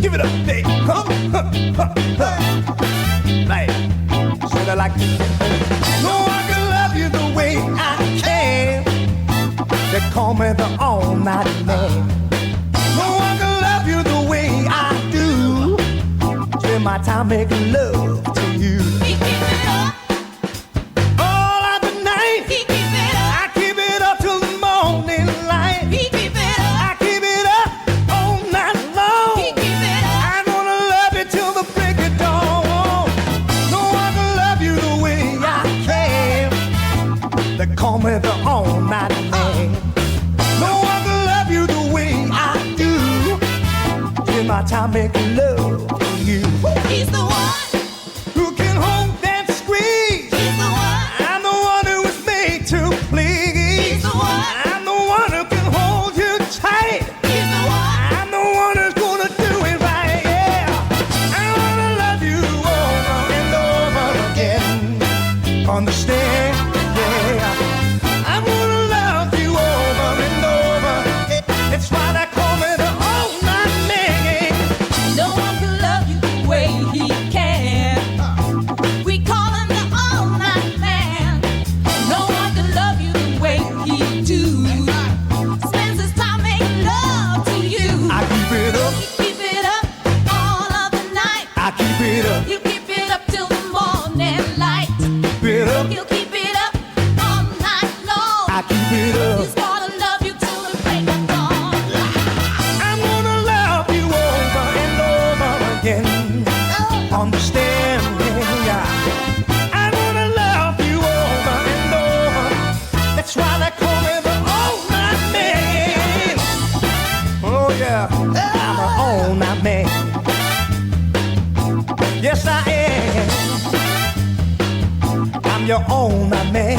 Give it up, hey, like, sort of like this. No one can love you the way I can. They call me the all-night man. No one can love you the way I do. Spend my time making love to you. He keep it up. All of the night. He keep it up. I keep it up till the morning light. He keep it up. I keep it up all night long. He keep it up. I'm gonna love you till the break of dawn. No one can love you the way I can. They call me the all-night man. No one can love you the way I do. Spend my time making love to you. He's the one. Who can hold and squeeze? He's the one. I'm the one who was made to please. He's the one. I'm the one who can hold you tight. He's the one. I'm the one who's gonna do it right, yeah. I wanna love you over and over again. Understand? Yeah. I wanna love you over and over. It's why they call me the all-night man. No one can love you the way he can. We call him the all-night man. No one can love you the way he do. Spends his time making love to you. I keep it up, You keep it up all of the night. I keep it up, You keep it up till the morning light. keep it up, He'll keep it up all night long. I keep it up. He's gonna love you till the break of dawn. I'm gonna love you over and over again. Understand? Yeah. I wanna love you over and over. That's why they call me the all-night man. Oh yeah, I'm the all-night man. Yes I am. I'm your all-night man.